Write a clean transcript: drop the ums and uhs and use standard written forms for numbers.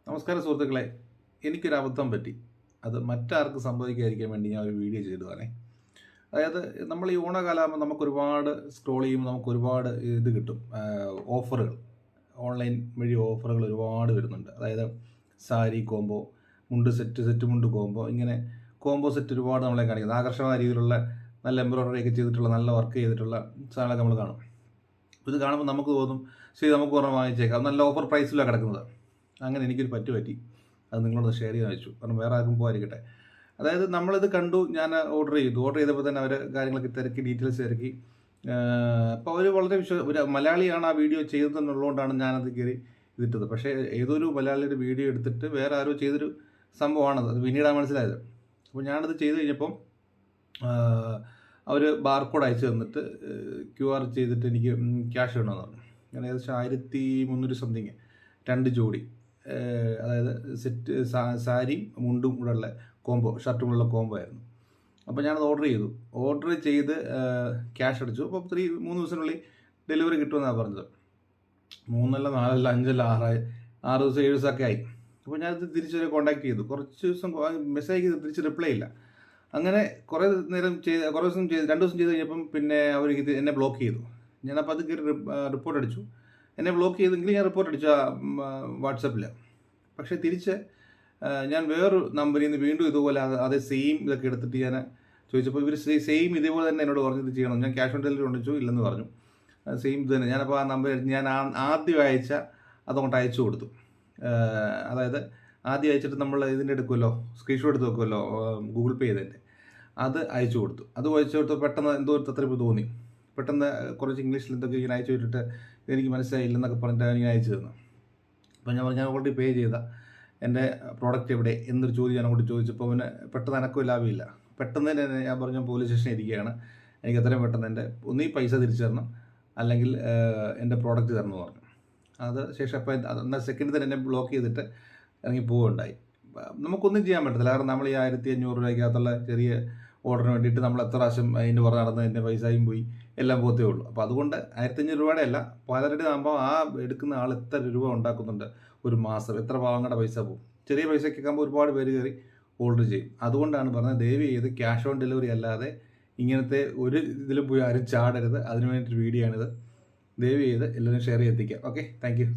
നമസ്കാരം സുഹൃത്തുക്കളെ, എനിക്കൊരു അബദ്ധം പറ്റി. അത് മറ്റാർക്ക് സംഭവിക്കാതിരിക്കാൻ വേണ്ടി ഞാൻ ഒരു വീഡിയോ ചെയ്തതാണേ. അതായത് നമ്മൾ ഈ ഓണക്കാലമാകുമ്പോൾ നമുക്കൊരുപാട് സ്ക്രോൾ ചെയ്യുമ്പോൾ നമുക്കൊരുപാട് ഇത് കിട്ടും, ഓഫറുകൾ. ഓൺലൈൻ വഴി ഓഫറുകൾ ഒരുപാട് വരുന്നുണ്ട്. അതായത് സാരി കോംബോ, മുണ്ട് സെറ്റ് മുണ്ട് കോംബോ, ഇങ്ങനെ കോംബോ സെറ്റ് ഒരുപാട് നമ്മളെ കാണിക്കുന്നത്. ആകർഷകമായ രീതിയിലുള്ള നല്ല എംബ്രോയ്ഡറി ഒക്കെ ചെയ്തിട്ടുള്ള നല്ല വർക്ക് ചെയ്തിട്ടുള്ള സാധനങ്ങളൊക്കെ നമ്മൾ കാണും. ഇത് കാണുമ്പോൾ നമുക്ക് തോന്നും, ശരി നമുക്ക് ഒരെണ്ണം വാങ്ങിച്ചേക്കാം, നല്ല ഓഫർ പ്രൈസിലാണ് കിടക്കുന്നത്. അങ്ങനെ എനിക്കൊരു പറ്റി. അത് നിങ്ങളോട് ഷെയർ ചെയ്യാൻ വെച്ചു, കാരണം വേറെ ആർക്കും പോകാതിരിക്കട്ടെ. അതായത് നമ്മളിത് കണ്ടു, ഞാൻ ഓർഡർ ചെയ്തപ്പോൾ തന്നെ അവർ കാര്യങ്ങളൊക്കെ തിരക്കി, ഡീറ്റെയിൽസ് തിരക്കി. അപ്പോൾ അവർ വളരെ ഒരു മലയാളിയാണ് ആ വീഡിയോ ചെയ്തതെന്നുള്ളതുകൊണ്ടാണ് ഞാനത് കയറി ഇതിട്ടത്. പക്ഷേ ഏതൊരു മലയാളിയുടെ വീഡിയോ എടുത്തിട്ട് വേറെ ആരോ ചെയ്തൊരു സംഭവമാണത്. അത് പിന്നീടാണ് മനസ്സിലായത്. അപ്പോൾ ഞാനത് ചെയ്ത് കഴിഞ്ഞപ്പം അവർ ബാർകോഡ് അയച്ചു തന്നിട്ട് QR ചെയ്തിട്ട് എനിക്ക് ക്യാഷ് വേണമെന്ന് പറഞ്ഞു. ഞാൻ ഏകദേശം 1300 സംതിങ് 2 ജോഡി, അതായത് സെറ്റ് സാരിയും മുണ്ടും കൂടെ ഉള്ള കോംബോ, ഷർട്ടും കൂടെ ഉള്ള കോംബോ ആയിരുന്നു. അപ്പോൾ ഞാനത് ഓർഡർ ചെയ്ത് ക്യാഷ് അടിച്ചു. അപ്പോൾ 3 ദിവസത്തിനുള്ളിൽ ഡെലിവറി കിട്ടുമെന്നാണ് പറഞ്ഞത്. 3 അല്ല 4 അല്ല 5 അല്ല 6 ദിവസം 7 ദിവസമൊക്കെ ആയി. അപ്പോൾ ഞാനത് തിരിച്ചൊരു കോൺടാക്ട് ചെയ്തു. കുറച്ച് ദിവസം മെസ്സേജ് ചെയ്ത് തിരിച്ച് റിപ്ലൈ ഇല്ല. അങ്ങനെ കുറേ ദിവസം 2 ദിവസം ചെയ്ത് കഴിഞ്ഞപ്പം പിന്നെ അവർ എന്നെ ബ്ലോക്ക് ചെയ്തു. ഞാനപ്പോൾ അത് കയറി റിപ്പോർട്ട് അടിച്ചു. എന്നെ ബ്ലോക്ക് ചെയ്തെങ്കിൽ ഞാൻ റിപ്പോർട്ട് അടിച്ചു വാട്സപ്പിൽ. പക്ഷേ തിരിച്ച് ഞാൻ വേറൊരു നമ്പറിൽ നിന്ന് വീണ്ടും ഇതുപോലെ അതേ സെയിം ഇതൊക്കെ എടുത്തിട്ട് ഞാൻ ചോദിച്ചപ്പോൾ ഇവർ സെയിം ഇതേപോലെ തന്നെ എന്നോട് പറഞ്ഞത് ചെയ്യണം. ഞാൻ ക്യാഷ് ഓൺ ഡെലിവറി കൊണ്ടുവച്ചു, ഇല്ലെന്ന് പറഞ്ഞു. സെയിം ഇത് തന്നെ. ഞാനപ്പോൾ ആ നമ്പർ ഞാൻ ആദ്യം അയച്ച അതങ്ങോട്ട് അയച്ചു കൊടുത്തു. അതായത് ആദ്യം അയച്ചിട്ട് നമ്മൾ ഇതിൻ്റെ എടുക്കുമല്ലോ, സ്ക്രീൻഷോട്ട് എടുത്ത് വെക്കുമല്ലോ ഗൂഗിൾ പേ ചെയ്തതിൻ്റെ, അത് അയച്ചു കൊടുത്തു. അത് അയച്ചു കൊടുത്ത് പെട്ടെന്ന് എന്തോ ഒരു തത്രപ്പ് തോന്നി. പെട്ടെന്ന് കുറച്ച് ഇംഗ്ലീഷിൽ എന്തൊക്കെ ഇങ്ങനെ അയച്ചു വിട്ടിട്ട് എനിക്ക് മനസ്സിലായില്ലെന്നൊക്കെ പറഞ്ഞിട്ടാണ് ഇങ്ങനെ അയച്ചു തന്നു. അപ്പോൾ ഞാൻ ഓൾറെഡി പേ ചെയ്ത എൻ്റെ പ്രോഡക്റ്റ് എവിടെ എന്നൊരു ചോദ്യം ഞാൻ അങ്ങോട്ട് ചോദിച്ചപ്പോൾ അവന് പെട്ടെന്ന് എനക്കും ലാഭമില്ല. പെട്ടെന്ന് തന്നെ ഞാൻ പറഞ്ഞു പോലീസ് സ്റ്റേഷനിൽ ഇരിക്കുകയാണ്, എനിക്ക് എത്രയും പെട്ടെന്ന് എൻ്റെ ഒന്നീ പൈസ തിരിച്ചു തരണം, അല്ലെങ്കിൽ എൻ്റെ പ്രോഡക്റ്റ് തരണം എന്ന് പറഞ്ഞു. അത് ശേഷം അപ്പോൾ എന്നാൽ സെക്കൻഡ് തന്നെ എന്നെ ബ്ലോക്ക് ചെയ്തിട്ട് ഇറങ്ങി പോവുകയുണ്ടായി. നമുക്കൊന്നും ചെയ്യാൻ പറ്റത്തില്ല, കാരണം നമ്മൾ ഈ 1500 രൂപയ്ക്കകത്തുള്ള ചെറിയ ഓർഡറിന് വേണ്ടിയിട്ട് നമ്മൾ എത്ര പ്രാവശ്യം അതിൻ്റെ പുറത്ത് നടന്ന് എൻ്റെ പൈസയും പോയി, എല്ലാം പോത്തേ ഉള്ളൂ. അപ്പോൾ അതുകൊണ്ട് 1500 രൂപയുടെ അല്ല, പലരുടെ ആകുമ്പോൾ ആ എടുക്കുന്ന ആൾ എത്ര രൂപ ഉണ്ടാക്കുന്നുണ്ട് ഒരു മാസം, എത്ര പാവങ്ങളുടെ പൈസ പോകും. ചെറിയ പൈസയ്ക്ക് ആകുമ്പോൾ ഒരുപാട് പേര് കയറി ഓർഡർ ചെയ്യും. അതുകൊണ്ടാണ് പറഞ്ഞത്, ദയവ് ചെയ്ത് ക്യാഷ് ഓൺ ഡെലിവറി അല്ലാതെ ഇങ്ങനത്തെ ഒരു ഇതിലും പോയി ആരും ചാടരുത്. അതിനു വേണ്ടിയിട്ട് വീഡിയോ ആണിത്. ദയവ് ചെയ്ത് എല്ലാവരും ഷെയർ ചെയ്തെത്തിക്കുക. Okay, thank U.